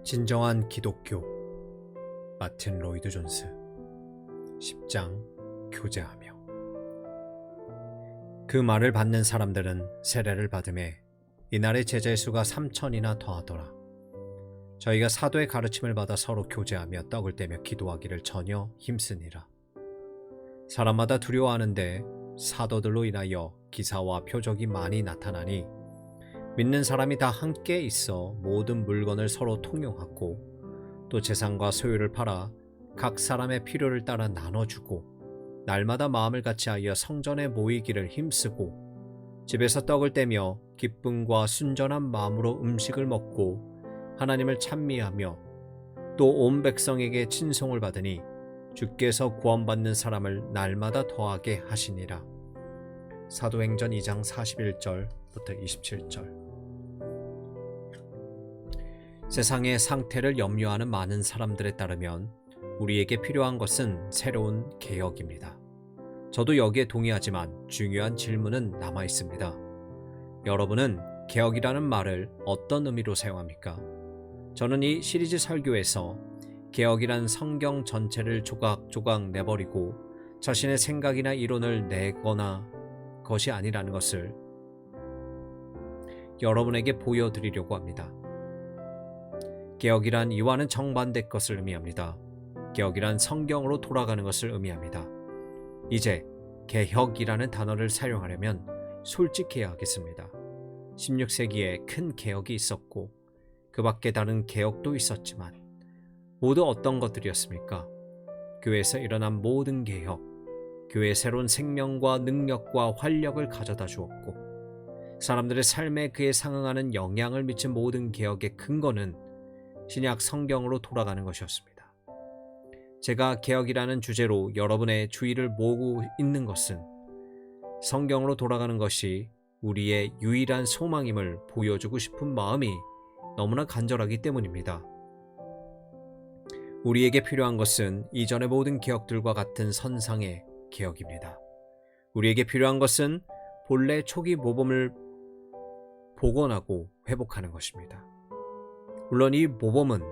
진정한 기독교 마틴 로이드 존스 10장 교제하며. 그 말을 받는 사람들은 세례를 받음에 이날의 제자의 수가 3,000이나 더하더라. 저희가 사도의 가르침을 받아 서로 교제하며 떡을 떼며 기도하기를 전혀 힘쓰니라. 사람마다 두려워하는데 사도들로 인하여 기사와 표적이 많이 나타나니 믿는 사람이 다 함께 있어 모든 물건을 서로 통용하고 또 재산과 소유를 팔아 각 사람의 필요를 따라 나눠주고 날마다 마음을 같이하여 성전에 모이기를 힘쓰고 집에서 떡을 떼며 기쁨과 순전한 마음으로 음식을 먹고 하나님을 찬미하며 또 온 백성에게 친송을 받으니 주께서 구원받는 사람을 날마다 더하게 하시니라. 사도행전 2장 41절부터 27절. 세상의 상태를 염려하는 많은 사람들에 따르면 우리에게 필요한 것은 새로운 개혁입니다. 저도 여기에 동의하지만 중요한 질문은 남아 있습니다. 여러분은 개혁이라는 말을 어떤 의미로 사용합니까? 저는 이 시리즈 설교에서 개혁이란 성경 전체를 조각조각 내버리고 자신의 생각이나 이론을 내거나 것이 아니라는 것을 여러분에게 보여드리려고 합니다. 개혁이란 이와는 정반대 것을 의미합니다. 개혁이란 성경으로 돌아가는 것을 의미합니다. 이제 개혁이라는 단어를 사용하려면 솔직해야 하겠습니다. 16세기에 큰 개혁이 있었고 그 밖에 다른 개혁도 있었지만 모두 어떤 것들이었습니까? 교회에서 일어난 모든 개혁, 교회의 새로운 생명과 능력과 활력을 가져다 주었고 사람들의 삶에 그에 상응하는 영향을 미친 모든 개혁의 근거는 신약 성경으로 돌아가는 것이었습니다. 제가 개혁이라는 주제로 여러분의 주의를 모으고 있는 것은 성경으로 돌아가는 것이 우리의 유일한 소망임을 보여주고 싶은 마음이 너무나 간절하기 때문입니다. 우리에게 필요한 것은 이전의 모든 개혁들과 같은 선상의 개혁입니다. 우리에게 필요한 것은 본래 초기 모범을 복원하고 회복하는 것입니다. 물론 이 모범은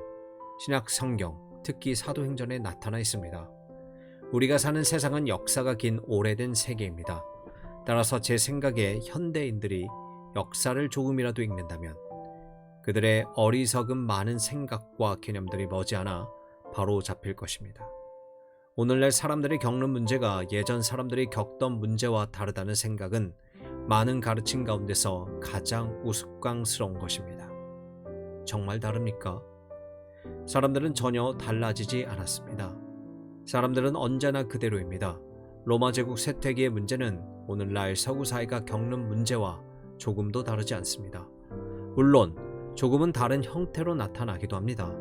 신약 성경, 특히 사도행전에 나타나 있습니다. 우리가 사는 세상은 역사가 긴 오래된 세계입니다. 따라서 제 생각에 현대인들이 역사를 조금이라도 읽는다면 그들의 어리석은 많은 생각과 개념들이 머지않아 바로 잡힐 것입니다. 오늘날 사람들이 겪는 문제가 예전 사람들이 겪던 문제와 다르다는 생각은 많은 가르침 가운데서 가장 우스꽝스러운 것입니다. 정말 다릅니까? 사람들은 전혀 달라지지 않았습니다. 사람들은 언제나 그대로입니다. 로마 제국 쇠퇴기의 문제는 오늘날 서구 사회가 겪는 문제와 조금도 다르지 않습니다. 물론 조금은 다른 형태로 나타나기도 합니다.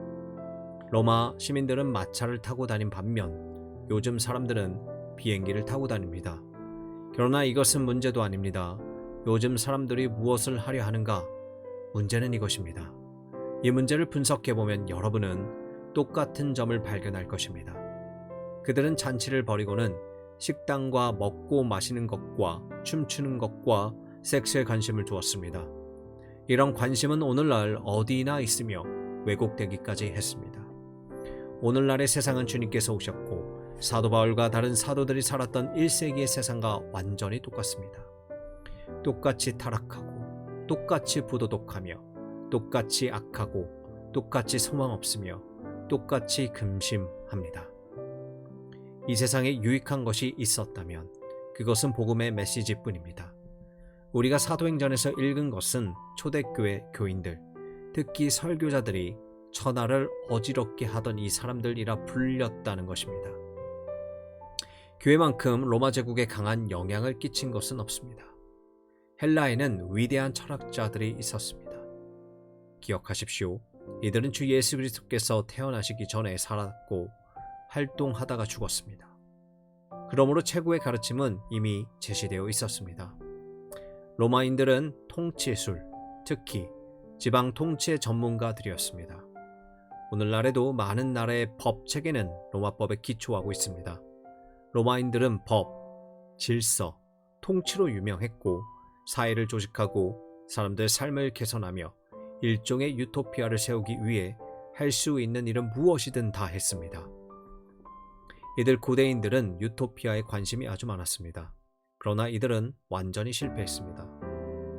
로마 시민들은 마차를 타고 다닌 반면 요즘 사람들은 비행기를 타고 다닙니다. 그러나 이것은 문제도 아닙니다. 요즘 사람들이 무엇을 하려 하는가? 문제는 이것입니다. 이 문제를 분석해보면 여러분은 똑같은 점을 발견할 것입니다. 그들은 잔치를 벌이고는 식당과 먹고 마시는 것과 춤추는 것과 섹스에 관심을 두었습니다. 이런 관심은 오늘날 어디나 있으며 왜곡되기까지 했습니다. 오늘날의 세상은 주님께서 오셨고 사도 바울과 다른 사도들이 살았던 1세기의 세상과 완전히 똑같습니다. 똑같이 타락하고 똑같이 부도덕하며 똑같이 악하고 똑같이 소망 없으며 똑같이 금심합니다. 이 세상에 유익한 것이 있었다면 그것은 복음의 메시지뿐입니다. 우리가 사도행전에서 읽은 것은 초대교회 교인들, 특히 설교자들이 천하를 어지럽게 하던 이 사람들이라 불렸다는 것입니다. 교회만큼 로마 제국에 강한 영향을 끼친 것은 없습니다. 헬라에는 위대한 철학자들이 있었습니다. 기억하십시오. 이들은 주 예수 그리스도께서 태어나시기 전에 살았고 활동하다가 죽었습니다. 그러므로 최고의 가르침은 이미 제시되어 있었습니다. 로마인들은 통치술, 특히 지방 통치의 전문가들이었습니다. 오늘날에도 많은 나라의 법 체계는 로마법에 기초하고 있습니다. 로마인들은 법, 질서, 통치로 유명했고 사회를 조직하고 사람들의 삶을 개선하며 일종의 유토피아를 세우기 위해 할 수 있는 일은 무엇이든 다 했습니다. 이들 고대인들은 유토피아에 관심이 아주 많았습니다. 그러나 이들은 완전히 실패했습니다.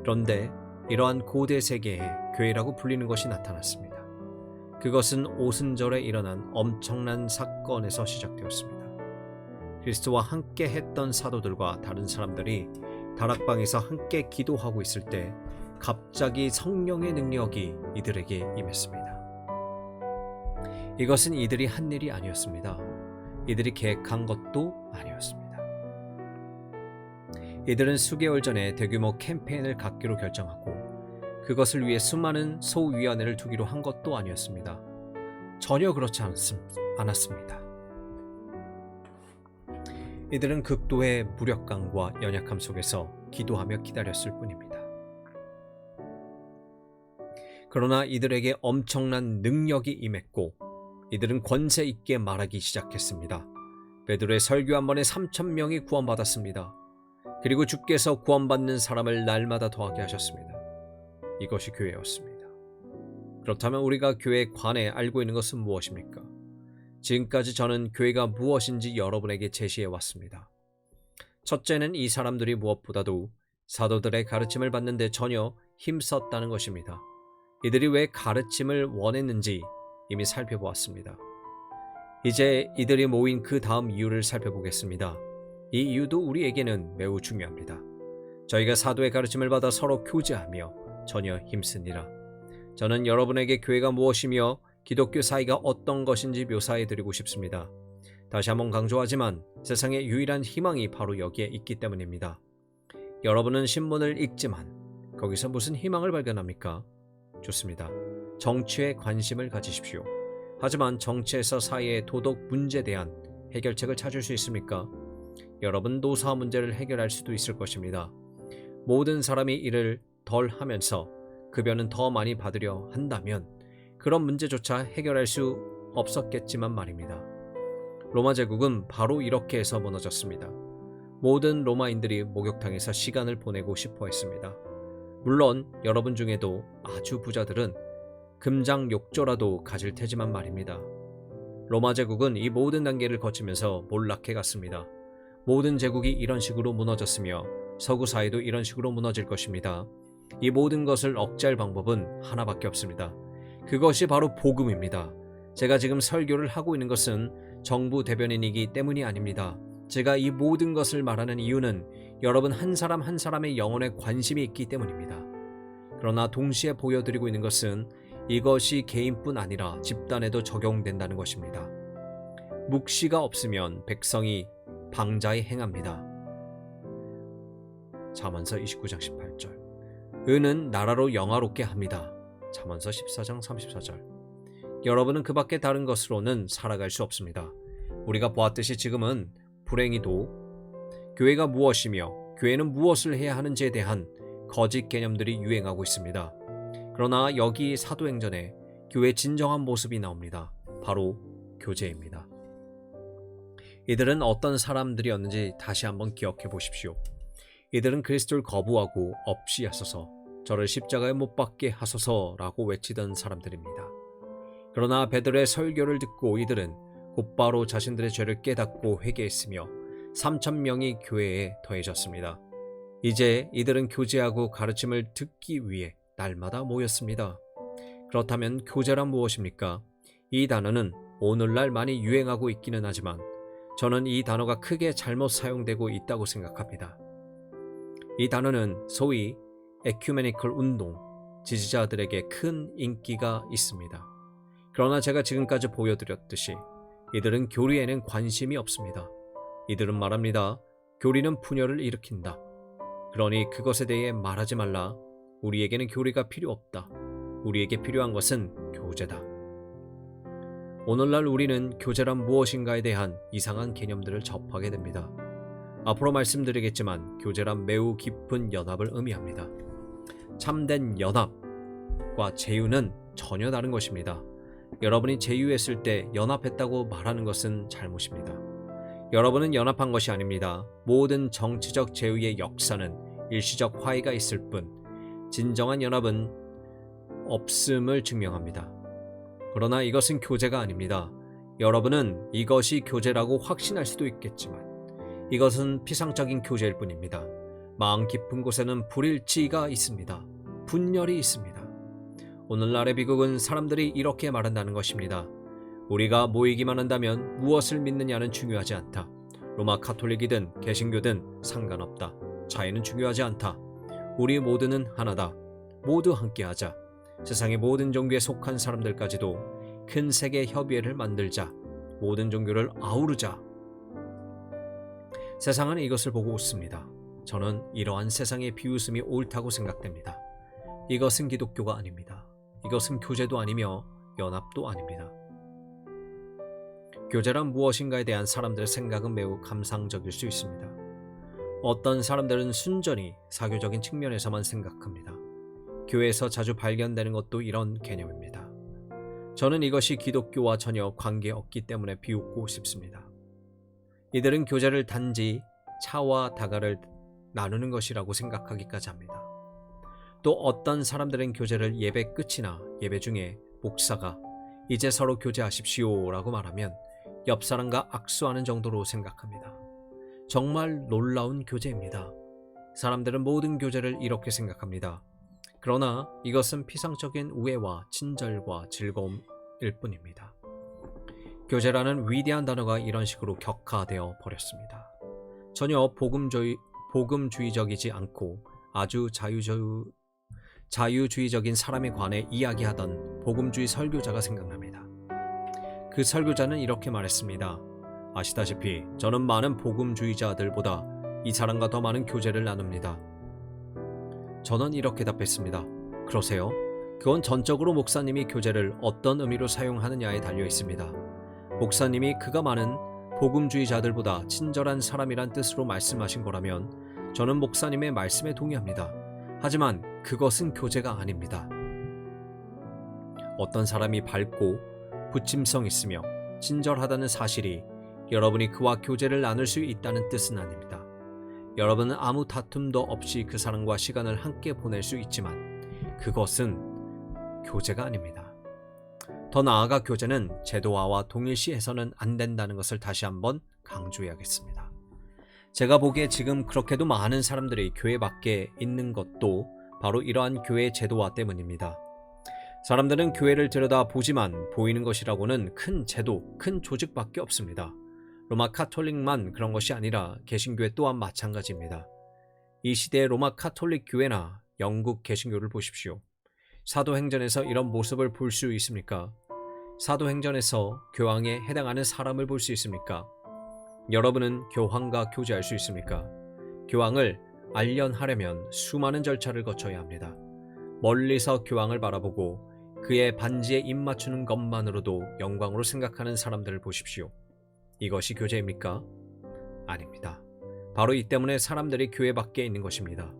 그런데 이러한 고대 세계에 교회라고 불리는 것이 나타났습니다. 그것은 오순절에 일어난 엄청난 사건에서 시작되었습니다. 그리스도와 함께 했던 사도들과 다른 사람들이 다락방에서 함께 기도하고 있을 때 갑자기 성령의 능력이 이들에게 임했습니다. 이것은 이들이 한 일이 아니었습니다. 이들이 계획한 것도 아니었습니다. 이들은 수개월 전에 대규모 캠페인을 갖기로 결정하고 그것을 위해 수많은 소위원회를 두기로 한 것도 아니었습니다. 전혀 그렇지 않았습니다. 이들은 극도의 무력감과 연약함 속에서 기도하며 기다렸을 뿐입니다. 그러나 이들에게 엄청난 능력이 임했고 이들은 권세 있게 말하기 시작했습니다. 베드로의 설교 한 번에 3,000명이 구원받았습니다. 그리고 주께서 구원받는 사람을 날마다 더하게 하셨습니다. 이것이 교회였습니다. 그렇다면 우리가 교회에 관해 알고 있는 것은 무엇입니까? 지금까지 저는 교회가 무엇인지 여러분에게 제시해 왔습니다. 첫째는 이 사람들이 무엇보다도 사도들의 가르침을 받는데 전혀 힘썼다는 것입니다. 이들이 왜 가르침을 원했는지 이미 살펴보았습니다. 이제 이들이 모인 그 다음 이유를 살펴보겠습니다. 이 이유도 우리에게는 매우 중요합니다. 저희가 사도의 가르침을 받아 서로 교제하며 전혀 힘쓰니라. 저는 여러분에게 교회가 무엇이며 기독교 사이가 어떤 것인지 묘사해 드리고 싶습니다. 다시 한번 강조하지만 세상의 유일한 희망이 바로 여기에 있기 때문입니다. 여러분은 신문을 읽지만 거기서 무슨 희망을 발견합니까? 좋습니다. 정치에 관심을 가지십시오. 하지만 정치에서 사회의 도덕 문제에 대한 해결책을 찾을 수 있습니까? 여러분 노사 문제를 해결할 수도 있을 것입니다. 모든 사람이 일을 덜 하면서 급여는 더 많이 받으려 한다면 그런 문제조차 해결할 수 없었겠지만 말입니다. 로마 제국은 바로 이렇게 해서 무너졌습니다. 모든 로마인들이 목욕탕에서 시간을 보내고 싶어 했습니다. 물론 여러분 중에도 아주 부자들은 금장 욕조라도 가질 테지만 말입니다. 로마 제국은 이 모든 단계를 거치면서 몰락해 갔습니다. 모든 제국이 이런 식으로 무너졌으며 서구 사회도 이런 식으로 무너질 것입니다. 이 모든 것을 억제할 방법은 하나밖에 없습니다. 그것이 바로 복음입니다. 제가 지금 설교를 하고 있는 것은 정부 대변인이기 때문이 아닙니다. 제가 이 모든 것을 말하는 이유는 여러분 한 사람 한 사람의 영혼에 관심이 있기 때문입니다. 그러나 동시에 보여드리고 있는 것은 이것이 개인뿐 아니라 집단에도 적용된다는 것입니다. 묵시가 없으면 백성이 방자히 행합니다. 잠언서 29장 18절. 은은 나라로 영화롭게 합니다. 잠언서 14장 34절. 여러분은 그 밖에 다른 것으로는 살아갈 수 없습니다. 우리가 보았듯이 지금은 불행히도 교회가 무엇이며 교회는 무엇을 해야 하는지에 대한 거짓 개념들이 유행하고 있습니다. 그러나 여기 사도행전에 교회의 진정한 모습이 나옵니다. 바로 교제입니다. 이들은 어떤 사람들이었는지 다시 한번 기억해 보십시오. 이들은 그리스도를 거부하고 없이 하소서, 저를 십자가에 못 박게 하소서라고 외치던 사람들입니다. 그러나 베드로의 설교를 듣고 이들은 곧바로 자신들의 죄를 깨닫고 회개했으며 3,000명이 교회에 더해졌습니다. 이제 이들은 교제하고 가르침을 듣기 위해 날마다 모였습니다. 그렇다면 교제란 무엇입니까? 이 단어는 오늘날 많이 유행하고 있기는 하지만 저는 이 단어가 크게 잘못 사용되고 있다고 생각합니다. 이 단어는 소위 에큐메니컬 운동, 지지자들에게 큰 인기가 있습니다. 그러나 제가 지금까지 보여드렸듯이 이들은 교리에는 관심이 없습니다. 이들은 말합니다. 교리는 분열을 일으킨다. 그러니 그것에 대해 말하지 말라. 우리에게는 교리가 필요 없다. 우리에게 필요한 것은 교제다. 오늘날 우리는 교제란 무엇인가에 대한 이상한 개념들을 접하게 됩니다. 앞으로 말씀드리겠지만 교제란 매우 깊은 연합을 의미합니다. 참된 연합과 제휴는 전혀 다른 것입니다. 여러분이 제휴했을 때 연합했다고 말하는 것은 잘못입니다. 여러분은 연합한 것이 아닙니다. 모든 정치적 제휴의 역사는 일시적 화해가 있을 뿐 진정한 연합은 없음을 증명합니다. 그러나 이것은 교제가 아닙니다. 여러분은 이것이 교제라고 확신할 수도 있겠지만 이것은 피상적인 교제일 뿐입니다. 마음 깊은 곳에는 불일치가 있습니다. 분열이 있습니다. 오늘날의 미국은 사람들이 이렇게 말한다는 것입니다. 우리가 모이기만 한다면 무엇을 믿느냐는 중요하지 않다. 로마 가톨릭이든 개신교든 상관없다. 차이는 중요하지 않다. 우리 모두는 하나다. 모두 함께하자. 세상의 모든 종교에 속한 사람들까지도 큰 세계 협의회를 만들자. 모든 종교를 아우르자. 세상은 이것을 보고 웃습니다. 저는 이러한 세상의 비웃음이 옳다고 생각됩니다. 이것은 기독교가 아닙니다. 이것은 교제도 아니며 연합도 아닙니다. 교제란 무엇인가에 대한 사람들의 생각은 매우 감상적일 수 있습니다. 어떤 사람들은 순전히 사교적인 측면에서만 생각합니다. 교회에서 자주 발견되는 것도 이런 개념입니다. 저는 이것이 기독교와 전혀 관계없기 때문에 비웃고 싶습니다. 이들은 교제를 단지 차와 다가를 나누는 것이라고 생각하기까지 합니다. 또 어떤 사람들은 교제를 예배 끝이나 예배 중에 목사가 이제 서로 교제하십시오 라고 말하면 옆 사람과 악수하는 정도로 생각합니다. 정말 놀라운 교제입니다. 사람들은 모든 교제를 이렇게 생각합니다. 그러나 이것은 피상적인 우애와 친절과 즐거움일 뿐입니다. 교제라는 위대한 단어가 이런 식으로 격화되어 버렸습니다. 전혀 복음주의적이지 않고 아주 자유주의적인 사람에 관해 이야기하던 복음주의 설교자가 생각납니다. 그 설교자는 이렇게 말했습니다. 아시다시피 저는 많은 복음주의자들보다 이 사람과 더 많은 교제를 나눕니다. 저는 이렇게 답했습니다. 그러세요? 그건 전적으로 목사님이 교제를 어떤 의미로 사용하느냐에 달려 있습니다. 목사님이 그가 많은 복음주의자들보다 친절한 사람이란 뜻으로 말씀하신 거라면 저는 목사님의 말씀에 동의합니다. 하지만 그것은 교제가 아닙니다. 어떤 사람이 밝고 부침성 있으며 친절하다는 사실이 여러분이 그와 교제를 나눌 수 있다는 뜻은 아닙니다. 여러분은 아무 다툼도 없이 그 사람과 시간을 함께 보낼 수 있지만 그것은 교제가 아닙니다. 더 나아가 교제는 제도화와 동일시해서는 안 된다는 것을 다시 한번 강조해야겠습니다. 제가 보기에 지금 그렇게도 많은 사람들이 교회 밖에 있는 것도 바로 이러한 교회 제도화 때문입니다. 사람들은 교회를 들여다보지만 보이는 것이라고는 큰 제도, 큰 조직밖에 없습니다. 로마 카톨릭만 그런 것이 아니라 개신교회 또한 마찬가지입니다. 이 시대의 로마 카톨릭 교회나 영국 개신교를 보십시오. 사도행전에서 이런 모습을 볼 수 있습니까? 사도행전에서 교황에 해당하는 사람을 볼 수 있습니까? 여러분은 교황과 교제할 수 있습니까? 교황을 알련하려면 수많은 절차를 거쳐야 합니다. 멀리서 교황을 바라보고 그의 반지에 입 맞추는 것만으로도 영광으로 생각하는 사람들을 보십시오. 이것이 교제입니까? 아닙니다. 바로 이 때문에 사람들이 교회 밖에 있는 것입니다.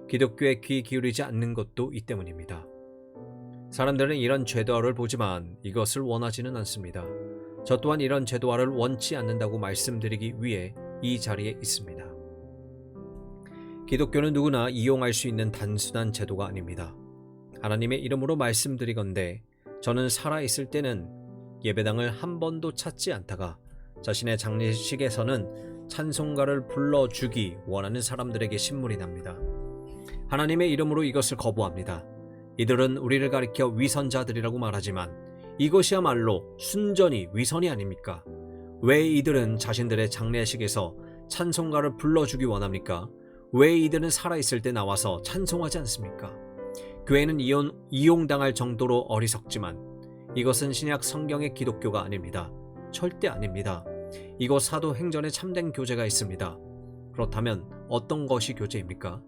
기독교에 귀 기울이지 않는 것도 이 때문입니다. 사람들은 이런 제도화를 보지만 이것을 원하지는 않습니다. 저 또한 이런 제도화를 원치 않는다고 말씀드리기 위해 이 자리에 있습니다. 기독교는 누구나 이용할 수 있는 단순한 제도가 아닙니다. 하나님의 이름으로 말씀드리건대 저는 살아있을 때는 예배당을 한 번도 찾지 않다가 자신의 장례식에서는 찬송가를 불러주기 원하는 사람들에게 신물이 납니다. 하나님의 이름으로 이것을 거부합니다. 이들은 우리를 가리켜 위선자들이라고 말하지만 이것이야말로 순전히 위선이 아닙니까? 왜 이들은 자신들의 장례식에서 찬송가를 불러주기 원합니까? 왜 이들은 살아있을 때 나와서 찬송하지 않습니까? 교회는 이용당할 정도로 어리석지만 이것은 신약 성경의 기독교가 아닙니다. 절대 아닙니다. 이곳 사도행전에 참된 교제가 있습니다. 그렇다면 어떤 것이 교제입니까?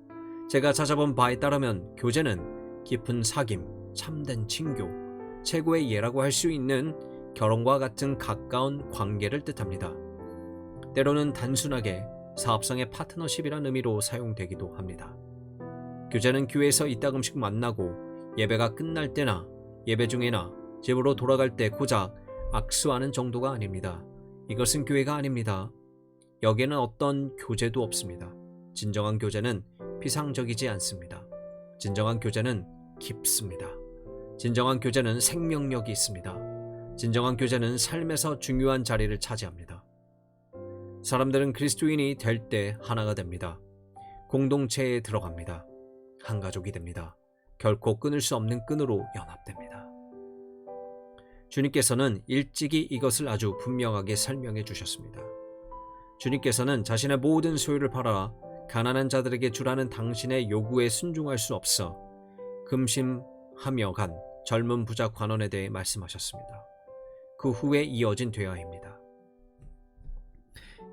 제가 찾아본 바에 따르면 교제는 깊은 사귐, 참된 친교, 최고의 예라고 할 수 있는 결혼과 같은 가까운 관계를 뜻합니다. 때로는 단순하게 사업상의 파트너십이라는 의미로 사용되기도 합니다. 교제는 교회에서 이따금씩 만나고 예배가 끝날 때나 예배 중에나 집으로 돌아갈 때 고작 악수하는 정도가 아닙니다. 이것은 교회가 아닙니다. 여기에는 어떤 교제도 없습니다. 진정한 교제는 피상적이지 않습니다. 진정한 교제는 깊습니다. 진정한 교제는 생명력이 있습니다. 진정한 교제는 삶에서 중요한 자리를 차지합니다. 사람들은 그리스도인이 될 때 하나가 됩니다. 공동체에 들어갑니다. 한 가족이 됩니다. 결코 끊을 수 없는 끈으로 연합됩니다. 주님께서는 일찍이 이것을 아주 분명하게 설명해 주셨습니다. 주님께서는 자신의 모든 소유를 팔아 가난한 자들에게 주라는 당신의 요구에 순종할 수 없어 금심하며 간 젊은 부자 관원에 대해 말씀하셨습니다. 그 후에 이어진 대화입니다.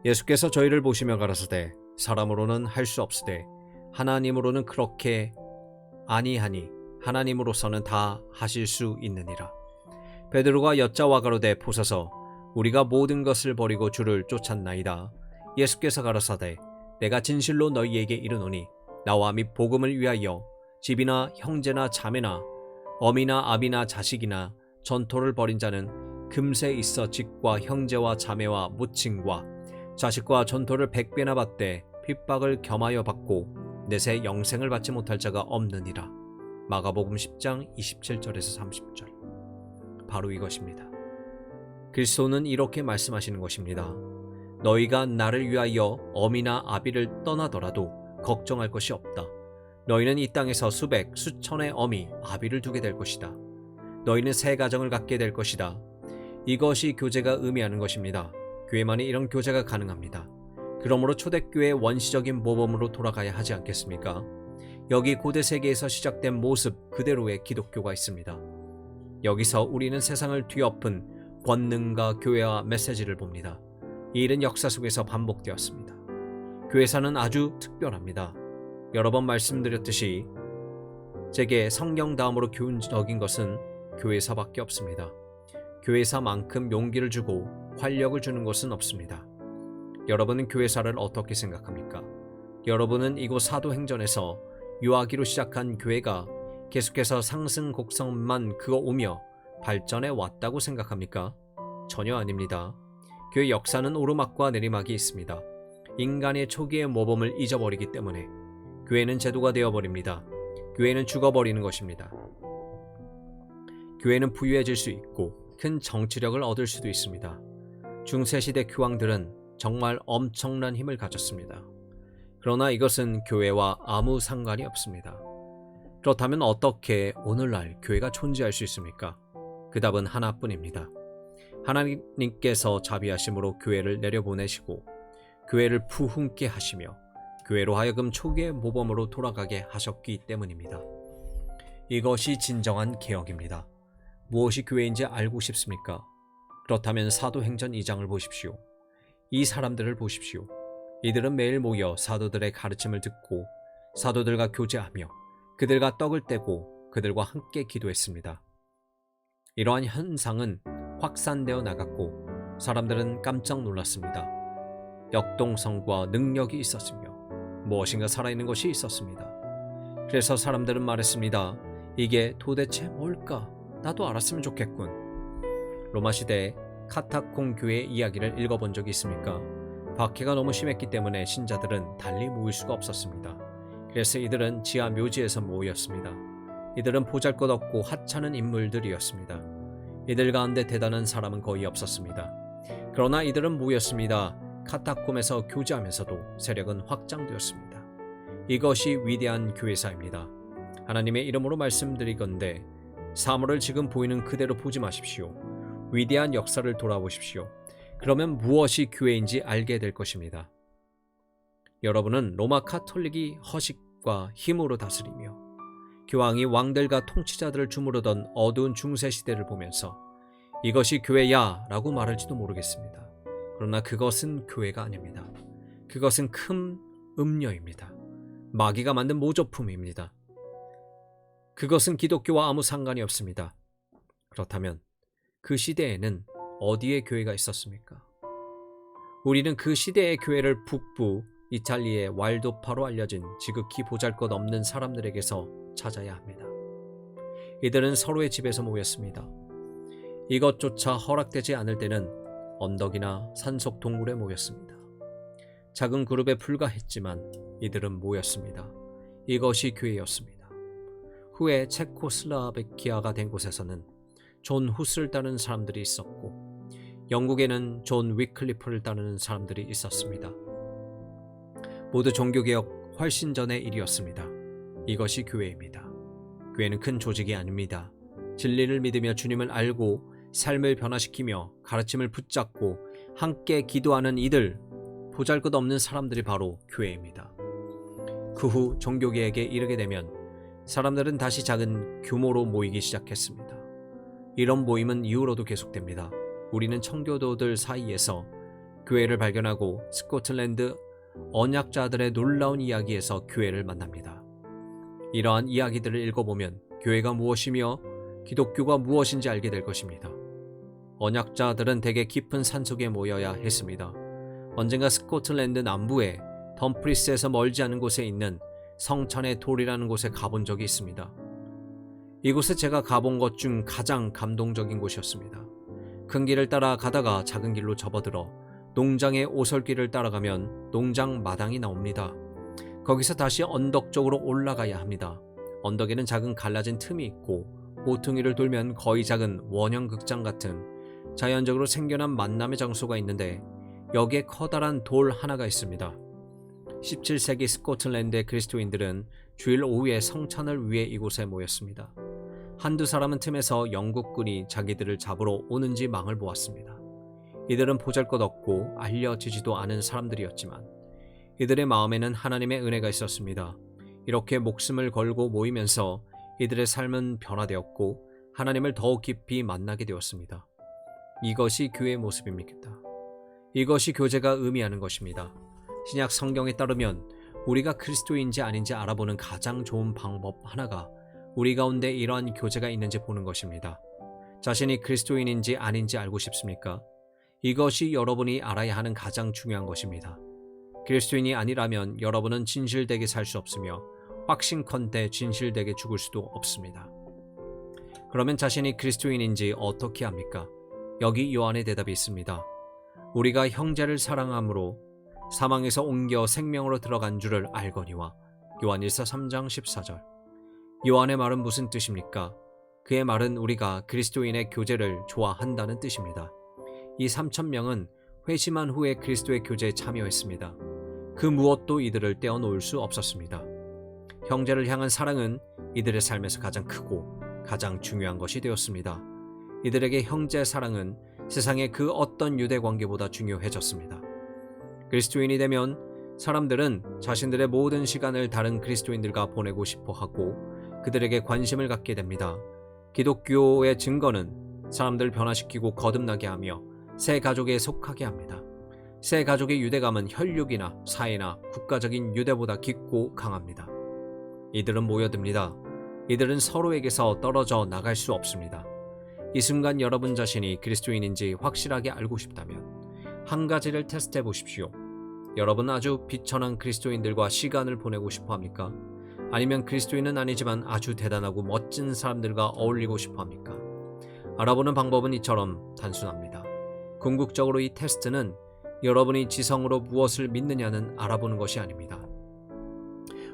예수께서 저희를 보시며 가라사대 사람으로는 할 수 없으되 하나님으로는 그렇게 아니하니 하나님으로서는 다 하실 수 있느니라. 베드로가 여자와 가로되 보소서 우리가 모든 것을 버리고 주를 쫓았나이다. 예수께서 가라사대 내가 진실로 너희에게 이르노니 나와 및 복음을 위하여 집이나 형제나 자매나 어미나 아비나 자식이나 전토를 벌인 자는 금세 있어 집과 형제와 자매와 모친과 자식과 전토를 100배나 받되 핍박을 겸하여 받고 내세 영생을 받지 못할 자가 없느니라. 마가복음 10장 27절에서 30절. 바로 이것입니다. 그리스도는 이렇게 말씀하시는 것입니다. 너희가 나를 위하여 어미나 아비를 떠나더라도 걱정할 것이 없다. 너희는 이 땅에서 수백, 수천의 어미, 아비를 두게 될 것이다. 너희는 새 가정을 갖게 될 것이다. 이것이 교제가 의미하는 것입니다. 교회만이 이런 교제가 가능합니다. 그러므로 초대교회의 원시적인 모범으로 돌아가야 하지 않겠습니까? 여기 고대 세계에서 시작된 모습 그대로의 기독교가 있습니다. 여기서 우리는 세상을 뒤엎은 권능과 교회와 메시지를 봅니다. 이 일은 역사 속에서 반복되었습니다. 교회사는 아주 특별합니다. 여러 번 말씀드렸듯이 제게 성경 다음으로 교훈적인 것은 교회사밖에 없습니다. 교회사만큼 용기를 주고 활력을 주는 것은 없습니다. 여러분은 교회사를 어떻게 생각합니까? 여러분은 이곳 사도행전에서 유아기로 시작한 교회가 계속해서 상승 곡선만 그어오며 발전해 왔다고 생각합니까? 전혀 아닙니다. 교회 역사는 오르막과 내리막이 있습니다. 인간의 초기의 모범을 잊어버리기 때문에 교회는 제도가 되어버립니다. 교회는 죽어버리는 것입니다. 교회는 부유해질 수 있고 큰 정치력을 얻을 수도 있습니다. 중세시대 교황들은 정말 엄청난 힘을 가졌습니다. 그러나 이것은 교회와 아무 상관이 없습니다. 그렇다면 어떻게 오늘날 교회가 존재할 수 있습니까? 그 답은 하나뿐입니다. 하나님께서 자비하심으로 교회를 내려보내시고 교회를 부흥케 하시며 교회로 하여금 초기의 모범으로 돌아가게 하셨기 때문입니다. 이것이 진정한 개혁입니다. 무엇이 교회인지 알고 싶습니까? 그렇다면 사도행전 2장을 보십시오. 이 사람들을 보십시오. 이들은 매일 모여 사도들의 가르침을 듣고 사도들과 교제하며 그들과 떡을 떼고 그들과 함께 기도했습니다. 이러한 현상은 확산되어 나갔고 사람들은 깜짝 놀랐습니다. 역동성과 능력이 있었으며 무엇인가 살아있는 것이 있었습니다. 그래서 사람들은 말했습니다. 이게 도대체 뭘까? 나도 알았으면 좋겠군. 로마 시대에 카타콤 교회의 이야기를 읽어본 적이 있습니까? 박해가 너무 심했기 때문에 신자들은 달리 모일 수가 없었습니다. 그래서 이들은 지하 묘지에서 모였습니다. 이들은 보잘것없고 하찮은 인물들이었습니다. 이들 가운데 대단한 사람은 거의 없었습니다. 그러나 이들은 모였습니다. 카타콤에서 교제하면서도 세력은 확장되었습니다. 이것이 위대한 교회사입니다. 하나님의 이름으로 말씀드리건대 사물을 지금 보이는 그대로 보지 마십시오. 위대한 역사를 돌아보십시오. 그러면 무엇이 교회인지 알게 될 것입니다. 여러분은 로마 카톨릭이 허식과 힘으로 다스리며 교황이 왕들과 통치자들을 주무르던 어두운 중세시대를 보면서 이것이 교회야 라고 말할지도 모르겠습니다. 그러나 그것은 교회가 아닙니다. 그것은 큰 음녀입니다. 마귀가 만든 모조품입니다. 그것은 기독교와 아무 상관이 없습니다. 그렇다면 그 시대에는 어디에 교회가 있었습니까? 우리는 그 시대의 교회를 북부 이탈리아의 왈도파로 알려진 지극히 보잘것없는 사람들에게서 찾아야 합니다. 이들은 서로의 집에서 모였습니다. 이것조차 허락되지 않을 때는 언덕이나 산속 동굴에 모였습니다. 작은 그룹에 불과했지만 이들은 모였습니다. 이것이 교회였습니다. 후에 체코슬라바키아가 된 곳에서는 존 후스를 따르는 사람들이 있었고 영국에는 존 위클리프를 따르는 사람들이 있었습니다. 모두 종교개혁 훨씬 전의 일이었습니다. 이것이 교회입니다. 교회는 큰 조직이 아닙니다. 진리를 믿으며 주님을 알고 삶을 변화시키며 가르침을 붙잡고 함께 기도하는 이들, 보잘것없는 사람들이 바로 교회입니다. 그 후 종교개혁에 이르게 되면 사람들은 다시 작은 규모로 모이기 시작했습니다. 이런 모임은 이후로도 계속됩니다. 우리는 청교도들 사이에서 교회를 발견하고 스코틀랜드 언약자들의 놀라운 이야기에서 교회를 만납니다. 이러한 이야기들을 읽어보면 교회가 무엇이며 기독교가 무엇인지 알게 될 것입니다. 언약자들은 대개 깊은 산속에 모여야 했습니다. 언젠가 스코틀랜드 남부에 덤프리스에서 멀지 않은 곳에 있는 성찬의 돌이라는 곳에 가본 적이 있습니다. 이곳에 제가 가본 것 중 가장 감동적인 곳이었습니다. 큰 길을 따라 가다가 작은 길로 접어들어 농장의 오솔길을 따라가면 농장 마당이 나옵니다. 거기서 다시 언덕 쪽으로 올라가야 합니다. 언덕에는 작은 갈라진 틈이 있고 모퉁이를 돌면 거의 작은 원형 극장 같은 자연적으로 생겨난 만남의 장소가 있는데 여기에 커다란 돌 하나가 있습니다. 17세기 스코틀랜드의 그리스도인들은 주일 오후에 성찬을 위해 이곳에 모였습니다. 한두 사람은 틈에서 영국군이 자기들을 잡으러 오는지 망을 보았습니다. 이들은 보잘것없고 알려지지도 않은 사람들이었지만 이들의 마음에는 하나님의 은혜가 있었습니다. 이렇게 목숨을 걸고 모이면서 이들의 삶은 변화되었고 하나님을 더욱 깊이 만나게 되었습니다. 이것이 교회의 모습입니다. 이것이 교제가 의미하는 것입니다. 신약 성경에 따르면 우리가 그리스도인지 아닌지 알아보는 가장 좋은 방법 하나가 우리 가운데 이러한 교제가 있는지 보는 것입니다. 자신이 그리스도인인지 아닌지 알고 싶습니까? 이것이 여러분이 알아야 하는 가장 중요한 것입니다. 그리스도인이 아니라면 여러분은 진실되게 살 수 없으며 확신컨대 진실되게 죽을 수도 없습니다. 그러면 자신이 그리스도인인지 어떻게 합니까? 여기 요한의 대답이 있습니다. 우리가 형제를 사랑함으로 사망에서 옮겨 생명으로 들어간 줄을 알거니와. 요한일서 3장 14절. 요한의 말은 무슨 뜻입니까? 그의 말은 우리가 그리스도인의 교제를 좋아한다는 뜻입니다. 이 3,000명은 회심한 후에 그리스도의 교제에 참여했습니다. 그 무엇도 이들을 떼어놓을 수 없었습니다. 형제를 향한 사랑은 이들의 삶에서 가장 크고 가장 중요한 것이 되었습니다. 이들에게 형제 사랑은 세상의 그 어떤 유대 관계보다 중요해졌습니다. 그리스도인이 되면 사람들은 자신들의 모든 시간을 다른 그리스도인들과 보내고 싶어 하고 그들에게 관심을 갖게 됩니다. 기독교의 증거는 사람들을 변화시키고 거듭나게 하며 새 가족에 속하게 합니다. 새 가족의 유대감은 혈육이나 사회나 국가적인 유대보다 깊고 강합니다. 이들은 모여듭니다. 이들은 서로에게서 떨어져 나갈 수 없습니다. 이 순간 여러분 자신이 그리스도인인지 확실하게 알고 싶다면 한 가지를 테스트해 보십시오. 여러분은 아주 비천한 그리스도인들과 시간을 보내고 싶어 합니까? 아니면 그리스도인은 아니지만 아주 대단하고 멋진 사람들과 어울리고 싶어 합니까? 알아보는 방법은 이처럼 단순합니다. 궁극적으로 이 테스트는 여러분이 지성으로 무엇을 믿느냐는 알아보는 것이 아닙니다.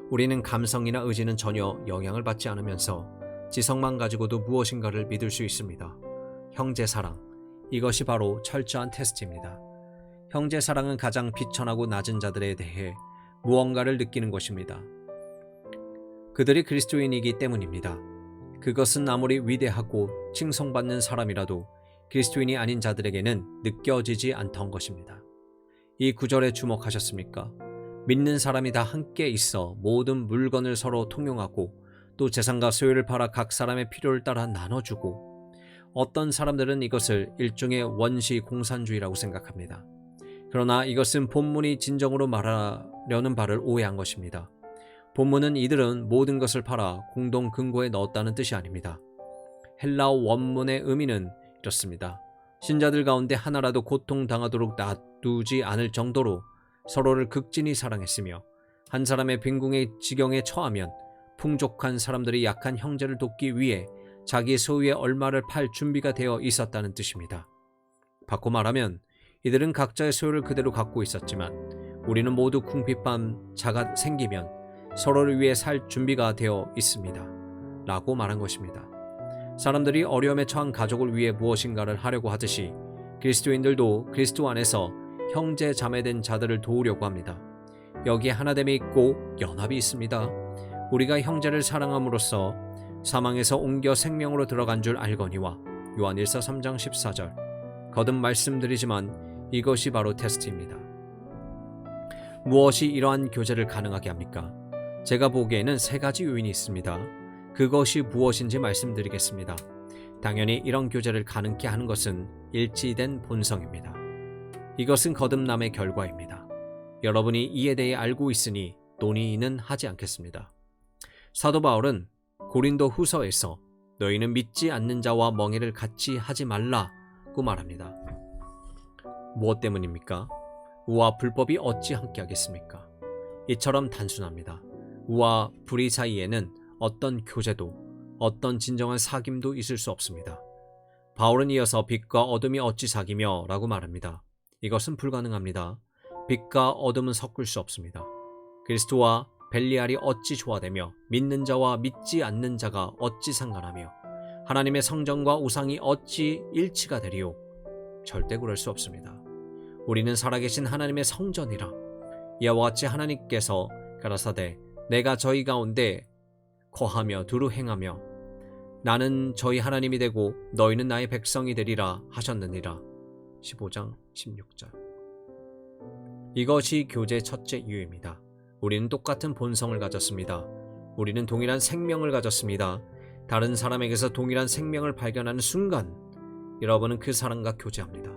우리는 감성이나 의지는 전혀 영향을 받지 않으면서 지성만 가지고도 무엇인가를 믿을 수 있습니다. 형제사랑, 이것이 바로 철저한 테스트입니다. 형제사랑은 가장 비천하고 낮은 자들에 대해 무언가를 느끼는 것입니다. 그들이 그리스도인이기 때문입니다. 그것은 아무리 위대하고 칭송받는 사람이라도 그리스도인이 아닌 자들에게는 느껴지지 않던 것입니다. 이 구절에 주목하셨습니까? 믿는 사람이 다 함께 있어 모든 물건을 서로 통용하고 또 재산과 소유를 팔아 각 사람의 필요를 따라 나눠주고, 어떤 사람들은 이것을 일종의 원시 공산주의라고 생각합니다. 그러나 이것은 본문이 진정으로 말하려는 바를 오해한 것입니다. 본문은 이들은 모든 것을 팔아 공동 금고에 넣었다는 뜻이 아닙니다. 헬라어 원문의 의미는 이렇습니다. 신자들 가운데 하나라도 고통당하도록 놔두지 않을 정도로 서로를 극진히 사랑했으며 한 사람의 빈궁의 지경에 처하면 풍족한 사람들이 약한 형제를 돕기 위해 자기 소유의 얼마를 팔 준비가 되어 있었다는 뜻입니다. 바꿔 말하면 이들은 각자의 소유를 그대로 갖고 있었지만 우리는 모두 궁핍한 자가 생기면 서로를 위해 살 준비가 되어 있습니다. 라고 말한 것입니다. 사람들이 어려움에 처한 가족을 위해 무엇인가를 하려고 하듯이 그리스도인들도 그리스도 안에서 형제 자매된 자들을 도우려고 합니다. 여기에 하나됨이 있고 연합이 있습니다. 우리가 형제를 사랑함으로써 사망에서 옮겨 생명으로 들어간 줄 알거니와 요한 1서 3장 14절. 거듭 말씀드리지만 이것이 바로 테스트입니다. 무엇이 이러한 교제를 가능하게 합니까? 제가 보기에는 세 가지 요인이 있습니다. 그것이 무엇인지 말씀드리겠습니다. 당연히 이런 교제를 가능케 하는 것은 일치된 본성입니다. 이것은 거듭남의 결과입니다. 여러분이 이에 대해 알고 있으니 논의는 하지 않겠습니다. 사도 바울은 고린도 후서에서 너희는 믿지 않는 자와 멍에를 같이 하지 말라고 말합니다. 무엇 때문입니까? 우와 불법이 어찌 함께 하겠습니까? 이처럼 단순합니다. 우와 불의 사이에는 어떤 교제도 어떤 진정한 사귐도 있을 수 없습니다. 바울은 이어서 빛과 어둠이 어찌 사귀며 라고 말합니다. 이것은 불가능합니다. 빛과 어둠은 섞을 수 없습니다. 그리스도와 벨리알이 어찌 조화되며 믿는 자와 믿지 않는 자가 어찌 상관하며 하나님의 성전과 우상이 어찌 일치가 되리요? 절대 그럴 수 없습니다. 우리는 살아계신 하나님의 성전이라. 이와 같이 하나님께서 가라사대 내가 저희 가운데 거하며 두루 행하며 나는 저희 하나님이 되고 너희는 나의 백성이 되리라 하셨느니라. 15장 16절. 이것이 교제의 첫째 이유입니다. 우리는 똑같은 본성을 가졌습니다. 우리는 동일한 생명을 가졌습니다. 다른 사람에게서 동일한 생명을 발견하는 순간 여러분은 그 사람과 교제합니다.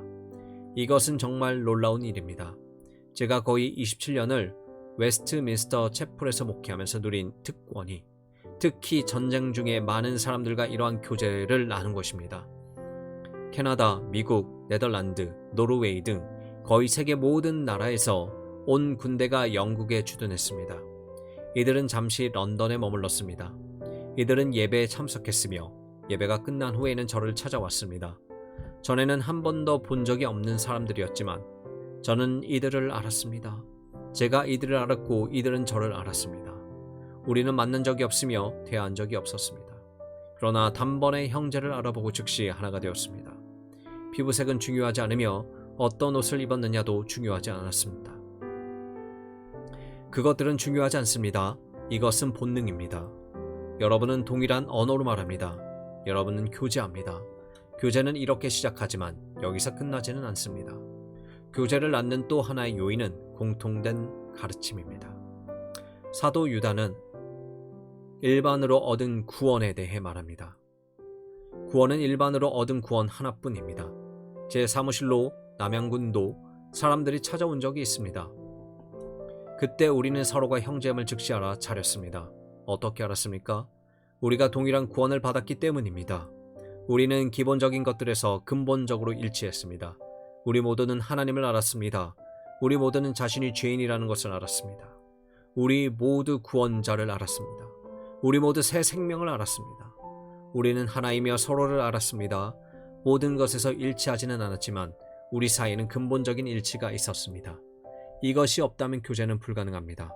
이것은 정말 놀라운 일입니다. 제가 거의 27년을 웨스트민스터 채플에서 목회하면서 누린 특권이 특히 전쟁 중에 많은 사람들과 이러한 교제를 나눈 것입니다. 캐나다, 미국, 네덜란드, 노르웨이 등 거의 세계 모든 나라에서 온 군대가 영국에 주둔했습니다. 이들은 잠시 런던에 머물렀습니다. 이들은 예배에 참석했으며 예배가 끝난 후에는 저를 찾아왔습니다. 전에는 한 번도 본 적이 없는 사람들이었지만 저는 이들을 알았습니다. 제가 이들을 알았고 이들은 저를 알았습니다. 우리는 만난 적이 없으며 대화한 적이 없었습니다. 그러나 단번에 형제를 알아보고 즉시 하나가 되었습니다. 피부색은 중요하지 않으며 어떤 옷을 입었느냐도 중요하지 않았습니다. 그것들은 중요하지 않습니다. 이것은 본능입니다. 여러분은 동일한 언어로 말합니다. 여러분은 교제합니다. 교제는 이렇게 시작하지만 여기서 끝나지는 않습니다. 교제를 낳는 또 하나의 요인은 공통된 가르침입니다. 사도 유다는 일반으로 얻은 구원에 대해 말합니다. 구원은 일반으로 얻은 구원 하나뿐입니다. 제 사무실로 남양군도 사람들이 찾아온 적이 있습니다. 그때 우리는 서로가 형제임을 즉시 알아차렸습니다. 어떻게 알았습니까? 우리가 동일한 구원을 받았기 때문입니다. 우리는 기본적인 것들에서 근본적으로 일치했습니다. 우리 모두는 하나님을 알았습니다. 우리 모두는 자신이 죄인이라는 것을 알았습니다. 우리 모두 구원자를 알았습니다. 우리 모두 새 생명을 알았습니다. 우리는 하나이며 서로를 알았습니다. 모든 것에서 일치하지는 않았지만 우리 사이에는 근본적인 일치가 있었습니다. 이것이 없다면 교제는 불가능합니다.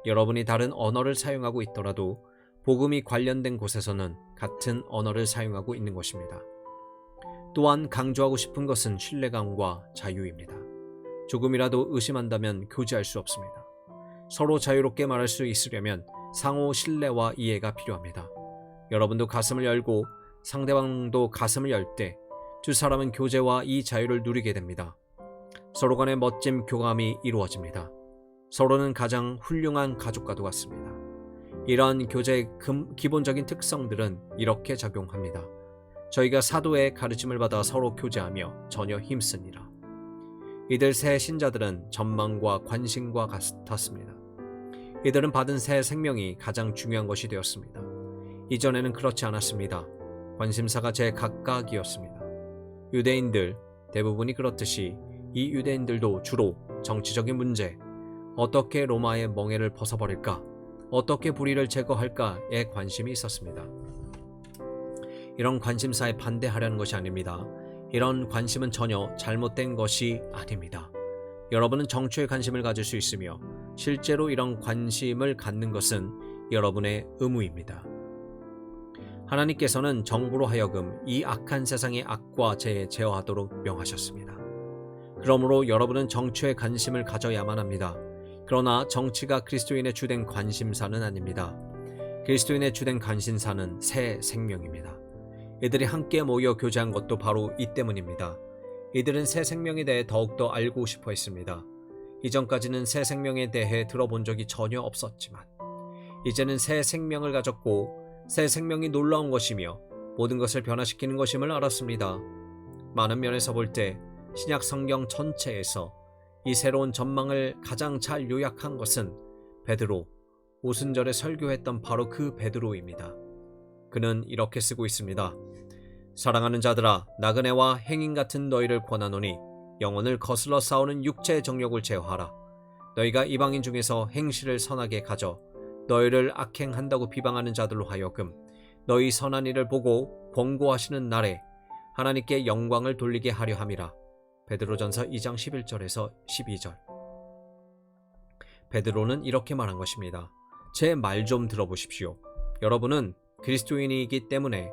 여러분이 다른 언어를 사용하고 있더라도 복음이 관련된 곳에서는 같은 언어를 사용하고 있는 것입니다. 또한 강조하고 싶은 것은 신뢰감과 자유입니다. 조금이라도 의심한다면 교제할 수 없습니다. 서로 자유롭게 말할 수 있으려면 상호 신뢰와 이해가 필요합니다. 여러분도 가슴을 열고 상대방도 가슴을 열 때 두 사람은 교제와 이 자유를 누리게 됩니다. 서로 간의 멋진 교감이 이루어집니다. 서로는 가장 훌륭한 가족과도 같습니다. 이러한 교제의 기본적인 특성들은 이렇게 작용합니다. 저희가 사도의 가르침을 받아 서로 교제하며 전혀 힘쓰니라. 이들 새 신자들은 전망과 관심과 같았습니다. 이들은 받은 새 생명이 가장 중요한 것이 되었습니다. 이전에는 그렇지 않았습니다. 관심사가 제각각이었습니다. 유대인들 대부분이 그렇듯이 이 유대인들도 주로 정치적인 문제, 어떻게 로마의 멍에를 벗어버릴까, 어떻게 불의를 제거할까에 관심이 있었습니다. 이런 관심사에 반대하려는 것이 아닙니다. 이런 관심은 전혀 잘못된 것이 아닙니다. 여러분은 정치에 관심을 가질 수 있으며 실제로 이런 관심을 갖는 것은 여러분의 의무입니다. 하나님께서는 정부로 하여금 이 악한 세상의 악과 죄에 제어하도록 명하셨습니다. 그러므로 여러분은 정치에 관심을 가져야만 합니다. 그러나 정치가 그리스도인의 주된 관심사는 아닙니다. 그리스도인의 주된 관심사는 새 생명입니다. 이들이 함께 모여 교제한 것도 바로 이 때문입니다. 이들은 새 생명에 대해 더욱더 알고 싶어 했습니다. 이전까지는 새 생명에 대해 들어본 적이 전혀 없었지만 이제는 새 생명을 가졌고 새 생명이 놀라운 것이며 모든 것을 변화시키는 것임을 알았습니다. 많은 면에서 볼 때 신약 성경 전체에서 이 새로운 전망을 가장 잘 요약한 것은 베드로, 오순절에 설교했던 바로 그 베드로입니다. 그는 이렇게 쓰고 있습니다. 사랑하는 자들아, 나그네와 행인 같은 너희를 권하노니 영혼을 거슬러 싸우는 육체의 정욕을 제어하라. 너희가 이방인 중에서 행실을 선하게 가져 너희를 악행한다고 비방하는 자들로 하여금 너희 선한 일을 보고 권고하시는 날에 하나님께 영광을 돌리게 하려 함이라. 베드로전서 2장 11절에서 12절. 베드로는 이렇게 말한 것입니다. 제 말 좀 들어보십시오. 여러분은 그리스도인이기 때문에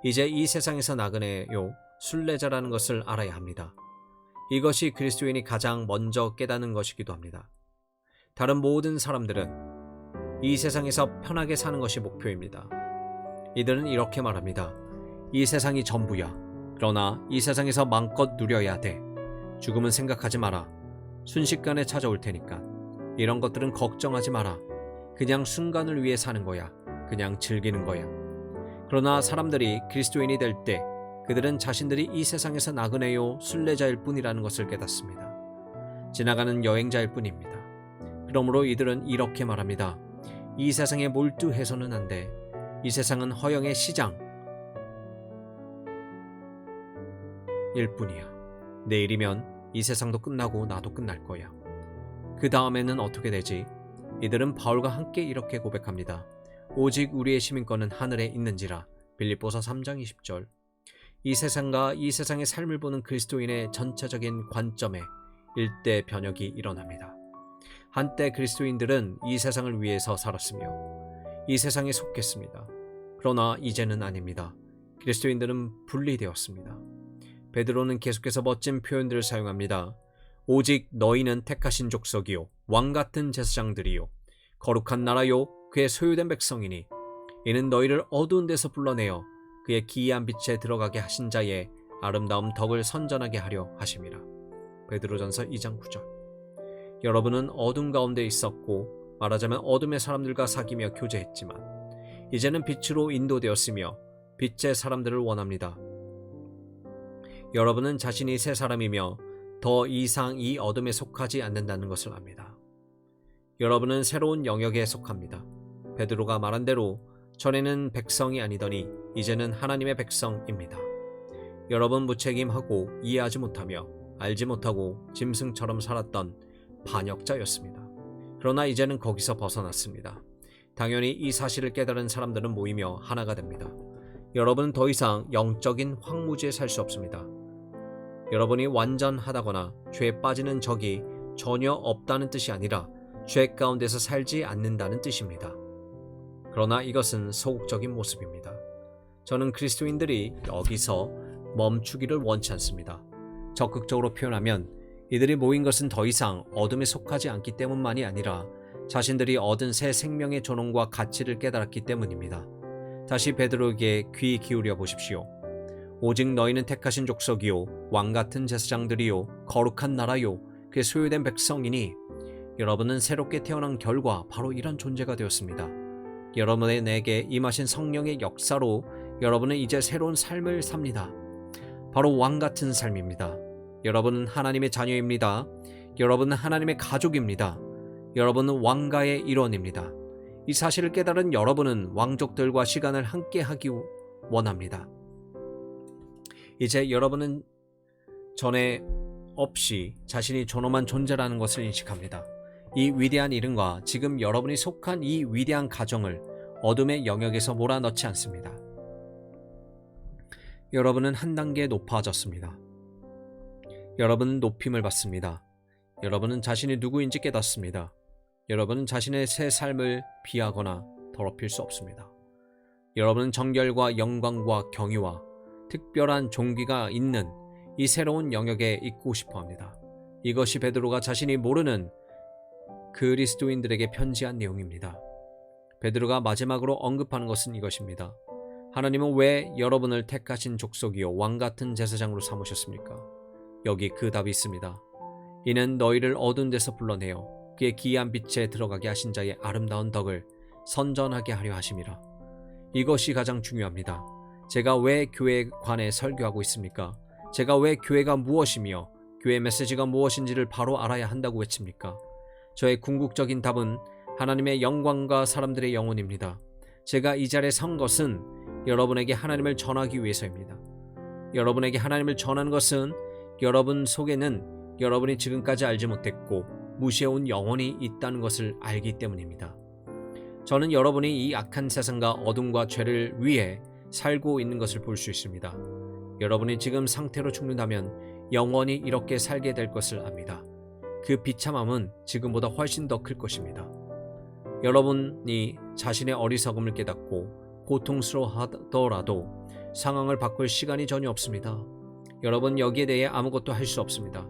이제 이 세상에서 나그네요, 순례자라는 것을 알아야 합니다. 이것이 그리스도인이 가장 먼저 깨닫는 것이기도 합니다. 다른 모든 사람들은 이 세상에서 편하게 사는 것이 목표입니다. 이들은 이렇게 말합니다. 이 세상이 전부야. 그러나 이 세상에서 마음껏 누려야 돼. 죽음은 생각하지 마라. 순식간에 찾아올 테니까. 이런 것들은 걱정하지 마라. 그냥 순간을 위해 사는 거야. 그냥 즐기는 거야. 그러나 사람들이 그리스도인이 될 때 그들은 자신들이 이 세상에서 나그네요, 순례자일 뿐이라는 것을 깨닫습니다. 지나가는 여행자일 뿐입니다. 그러므로 이들은 이렇게 말합니다. 이 세상에 몰두해서는 안 돼. 이 세상은 허영의 시장 일 뿐이야. 내일이면 이 세상도 끝나고 나도 끝날 거야. 그 다음에는 어떻게 되지? 이들은 바울과 함께 이렇게 고백합니다. 오직 우리의 시민권은 하늘에 있는지라. 빌립보서 3장 20절. 이 세상과 이 세상의 삶을 보는 그리스도인의 전체적인 관점에 일대 변혁이 일어납니다. 한때 그리스도인들은 이 세상을 위해서 살았으며 이 세상에 속했습니다. 그러나 이제는 아닙니다. 그리스도인들은 분리되었습니다. 베드로는 계속해서 멋진 표현들을 사용합니다. 오직 너희는 택하신 족속이요 왕같은 제사장들이요 거룩한 나라요 그의 소유된 백성이니 이는 너희를 어두운 데서 불러내어 그의 기이한 빛에 들어가게 하신 자의 아름다움 덕을 선전하게 하려 하심이라. 베드로전서 2장 9절. 여러분은 어둠 가운데 있었고 말하자면 어둠의 사람들과 사귀며 교제했지만 이제는 빛으로 인도되었으며 빛의 사람들을 원합니다. 여러분은 자신이 새 사람이며 더 이상 이 어둠에 속하지 않는다는 것을 압니다. 여러분은 새로운 영역에 속합니다. 베드로가 말한 대로 전에는 백성이 아니더니 이제는 하나님의 백성입니다. 여러분 무책임하고 이해하지 못하며 알지 못하고 짐승처럼 살았던 반역자였습니다. 그러나 이제는 거기서 벗어났습니다. 당연히 이 사실을 깨달은 사람들은 모이며 하나가 됩니다. 여러분은 더 이상 영적인 황무지에 살 수 없습니다. 여러분이 완전하다거나 죄에 빠지는 적이 전혀 없다는 뜻이 아니라 죄 가운데서 살지 않는다는 뜻입니다. 그러나 이것은 소극적인 모습입니다. 저는 그리스도인들이 여기서 멈추기를 원치 않습니다. 적극적으로 표현하면 이들이 모인 것은 더 이상 어둠에 속하지 않기 때문만이 아니라 자신들이 얻은 새 생명의 존엄과 가치를 깨달았기 때문입니다. 다시 베드로에게 귀 기울여 보십시오. 오직 너희는 택하신 족속이요 왕같은 제사장들이요 거룩한 나라요 그의 소유된 백성이니 여러분은 새롭게 태어난 결과 바로 이런 존재가 되었습니다. 여러분의 내게 임하신 성령의 역사로 여러분은 이제 새로운 삶을 삽니다. 바로 왕같은 삶입니다. 여러분은 하나님의 자녀입니다. 여러분은 하나님의 가족입니다. 여러분은 왕가의 일원입니다. 이 사실을 깨달은 여러분은 왕족들과 시간을 함께 하기 원합니다. 이제 여러분은 전에 없이 자신이 존엄한 존재라는 것을 인식합니다. 이 위대한 이름과 지금 여러분이 속한 이 위대한 가정을 어둠의 영역에서 몰아넣지 않습니다. 여러분은 한 단계 높아졌습니다. 여러분은 높임을 받습니다. 여러분은 자신이 누구인지 깨닫습니다. 여러분은 자신의 새 삶을 비하거나 더럽힐 수 없습니다. 여러분은 정결과 영광과 경유와 특별한 종기가 있는 이 새로운 영역에 있고 싶어 합니다. 이것이 베드로가 자신이 모르는 그리스도인들에게 편지한 내용입니다. 베드로가 마지막으로 언급하는 것은 이것입니다. 하나님은 왜 여러분을 택하신 족속이요 왕같은 제사장으로 삼으셨습니까? 여기 그 답이 있습니다. 이는 너희를 어두운 데서 불러내어 그의 기이한 빛에 들어가게 하신 자의 아름다운 덕을 선전하게 하려 하심이라. 이것이 가장 중요합니다. 제가 왜 교회에 관해 설교하고 있습니까? 제가 왜 교회가 무엇이며 교회 메시지가 무엇인지를 바로 알아야 한다고 외칩니까? 저의 궁극적인 답은 하나님의 영광과 사람들의 영혼입니다. 제가 이 자리에 선 것은 여러분에게 하나님을 전하기 위해서입니다. 여러분에게 하나님을 전하는 것은 여러분 속에는 여러분이 지금까지 알지 못했고 무시해온 영혼이 있다는 것을 알기 때문입니다. 저는 여러분이 이 악한 세상과 어둠과 죄를 위해 살고 있는 것을 볼 수 있습니다. 여러분이 지금 상태로 죽는다면 영원히 이렇게 살게 될 것을 압니다. 그 비참함은 지금보다 훨씬 더 클 것입니다. 여러분이 자신의 어리석음을 깨닫고 고통스러워하더라도 상황을 바꿀 시간이 전혀 없습니다. 여러분 여기에 대해 아무것도 할 수 없습니다.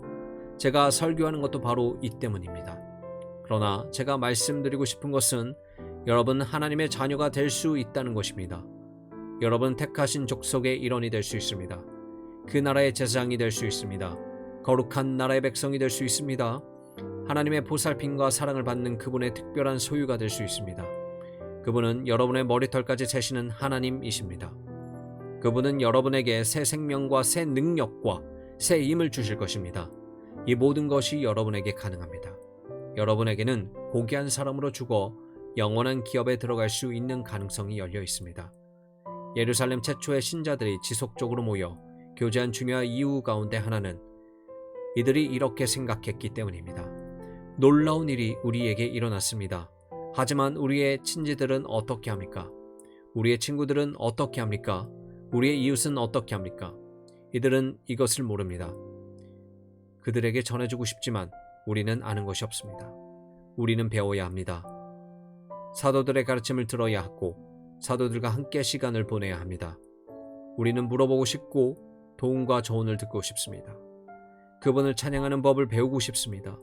제가 설교하는 것도 바로 이 때문입니다. 그러나 제가 말씀드리고 싶은 것은 여러분 하나님의 자녀가 될 수 있다는 것입니다. 여러분 택하신 족속의 일원이 될 수 있습니다. 그 나라의 제사장이 될 수 있습니다. 거룩한 나라의 백성이 될 수 있습니다. 하나님의 보살핌과 사랑을 받는 그분의 특별한 소유가 될 수 있습니다. 그분은 여러분의 머리털까지 재시는 하나님이십니다. 그분은 여러분에게 새 생명과 새 능력과 새 힘을 주실 것입니다. 이 모든 것이 여러분에게 가능합니다. 여러분에게는 고귀한 사람으로 죽어 영원한 기업에 들어갈 수 있는 가능성이 열려 있습니다. 예루살렘 최초의 신자들이 지속적으로 모여 교제한 중요한 이유 가운데 하나는 이들이 이렇게 생각했기 때문입니다. 놀라운 일이 우리에게 일어났습니다. 하지만 우리의 친지들은 어떻게 합니까? 우리의 친구들은 어떻게 합니까? 우리의 이웃은 어떻게 합니까? 이들은 이것을 모릅니다. 그들에게 전해주고 싶지만 우리는 아는 것이 없습니다. 우리는 배워야 합니다. 사도들의 가르침을 들어야 하고 사도들과 함께 시간을 보내야 합니다. 우리는 물어보고 싶고 도움과 조언을 듣고 싶습니다. 그분을 찬양하는 법을 배우고 싶습니다.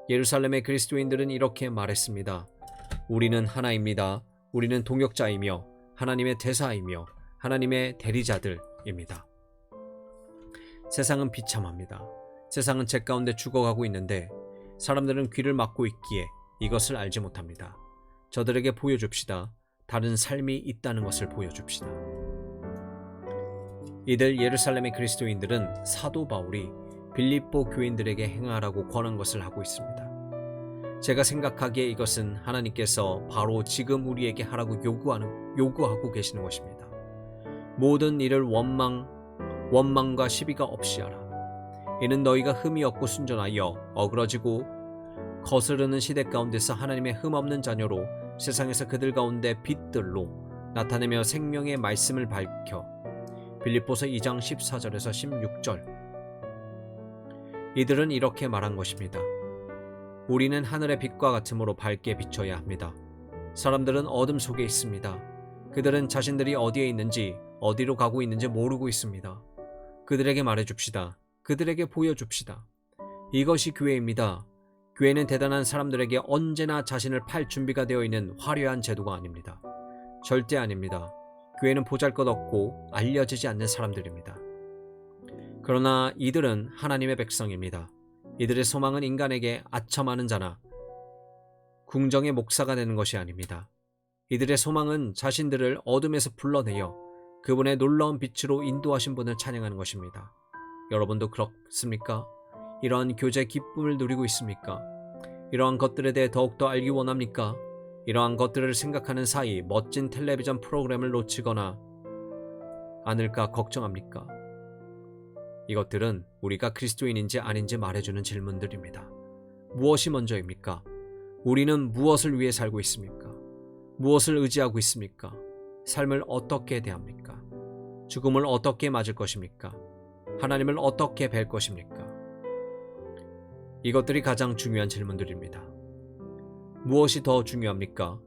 예루살렘의 그리스도인들은 이렇게 말했습니다. 우리는 하나입니다. 우리는 동역자이며 하나님의 대사이며 하나님의 대리자들입니다. 세상은 비참합니다. 세상은 제 가운데 죽어가고 있는데 사람들은 귀를 막고 있기에 이것을 알지 못합니다. 저들에게 보여줍시다. 다른 삶이 있다는 것을 보여줍시다. 이들 예루살렘의 그리스도인들은 사도 바울이 빌립보 교인들에게 행하라고 권한 것을 하고 있습니다. 제가 생각하기에 이것은 하나님께서 바로 지금 우리에게 하라고 요구하고 계시는 것입니다. 모든 일을 원망과 시비가 없이 하라. 이는 너희가 흠이 없고 순전하여 어그러지고 거스르는 시대 가운데서 하나님의 흠 없는 자녀로 세상에서 그들 가운데 빛들로 나타내며 생명의 말씀을 밝혀. 빌립보서 2장 14절에서 16절. 이들은 이렇게 말한 것입니다. 우리는 하늘의 빛과 같으므로 밝게 비춰야 합니다. 사람들은 어둠 속에 있습니다. 그들은 자신들이 어디에 있는지 어디로 가고 있는지 모르고 있습니다. 그들에게 말해줍시다. 그들에게 보여줍시다. 이것이 교회입니다. 교회는 대단한 사람들에게 언제나 자신을 팔 준비가 되어 있는 화려한 제도가 아닙니다. 절대 아닙니다. 교회는 보잘것없고 알려지지 않는 사람들입니다. 그러나 이들은 하나님의 백성입니다. 이들의 소망은 인간에게 아첨하는 자나 궁정의 목사가 되는 것이 아닙니다. 이들의 소망은 자신들을 어둠에서 불러내어 그분의 놀라운 빛으로 인도하신 분을 찬양하는 것입니다. 여러분도 그렇습니까? 이러한 교제 기쁨을 누리고 있습니까? 이러한 것들에 대해 더욱더 알기 원합니까? 이러한 것들을 생각하는 사이 멋진 텔레비전 프로그램을 놓치거나 않을까 걱정합니까? 이것들은 우리가 그리스도인인지 아닌지 말해주는 질문들입니다. 무엇이 먼저입니까? 우리는 무엇을 위해 살고 있습니까? 무엇을 의지하고 있습니까? 삶을 어떻게 대합니까? 죽음을 어떻게 맞을 것입니까? 하나님을 어떻게 뵐 것입니까? 이것들이 가장 중요한 질문들입니다. 무엇이 더 중요합니까?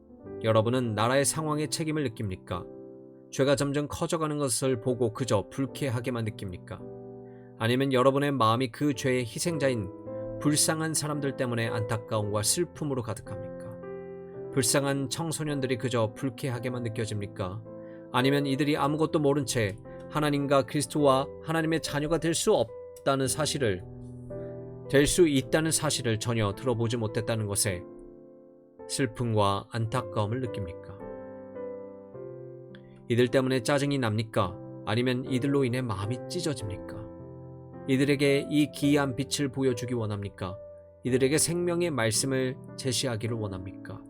여러분은 나라의 상황에 책임을 느낍니까? 죄가 점점 커져가는 것을 보고 그저 불쾌하게만 느낍니까? 아니면 여러분의 마음이 그 죄의 희생자인 불쌍한 사람들 때문에 안타까움과 슬픔으로 가득합니까? 불쌍한 청소년들이 그저 불쾌하게만 느껴집니까? 아니면 이들이 아무것도 모른 채 하나님과 그리스도와 하나님의 자녀가 될 수 있다는 사실을 전혀 들어보지 못했다는 것에 슬픔과 안타까움을 느낍니까? 이들 때문에 짜증이 납니까? 아니면 이들로 인해 마음이 찢어집니까? 이들에게 이 기이한 빛을 보여주기 원합니까? 이들에게 생명의 말씀을 제시하기를 원합니까?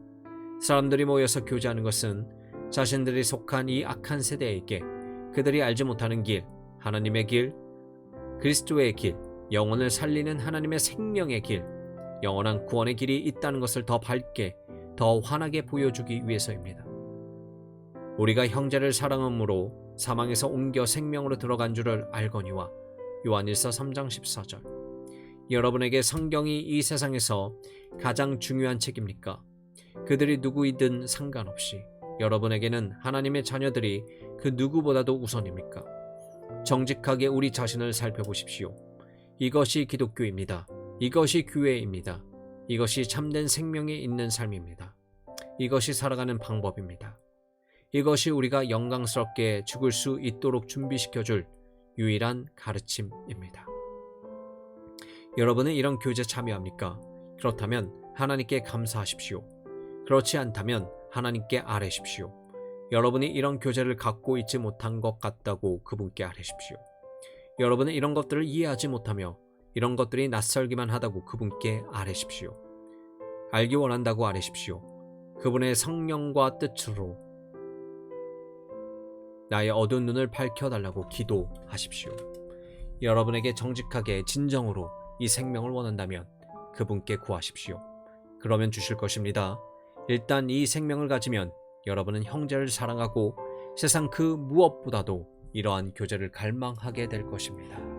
사람들이 모여서 교제하는 것은 자신들이 속한 이 악한 세대에게 그들이 알지 못하는 길, 하나님의 길, 그리스도의 길, 영혼을 살리는 하나님의 생명의 길, 영원한 구원의 길이 있다는 것을 더 밝게, 더 환하게 보여주기 위해서입니다. 우리가 형제를 사랑함으로 사망에서 옮겨 생명으로 들어간 줄을 알거니와 요한일서 3장 14절. 여러분에게 성경이 이 세상에서 가장 중요한 책입니까? 그들이 누구이든 상관없이 여러분에게는 하나님의 자녀들이 그 누구보다도 우선입니까? 정직하게 우리 자신을 살펴보십시오. 이것이 기독교입니다. 이것이 교회입니다. 이것이 참된 생명에 있는 삶입니다. 이것이 살아가는 방법입니다. 이것이 우리가 영광스럽게 죽을 수 있도록 준비시켜줄 유일한 가르침입니다. 여러분은 이런 교제 참여합니까? 그렇다면 하나님께 감사하십시오. 그렇지 않다면 하나님께 아뢰십시오. 여러분이 이런 교제를 갖고 있지 못한 것 같다고 그분께 아뢰십시오. 여러분은 이런 것들을 이해하지 못하며 이런 것들이 낯설기만 하다고 그분께 아뢰십시오. 알기 원한다고 아뢰십시오. 그분의 성령과 뜻으로 나의 어두운 눈을 밝혀달라고 기도하십시오. 여러분에게 정직하게 진정으로 이 생명을 원한다면 그분께 구하십시오. 그러면 주실 것입니다. 일단 이 생명을 가지면 여러분은 형제를 사랑하고 세상 그 무엇보다도 이러한 교제를 갈망하게 될 것입니다.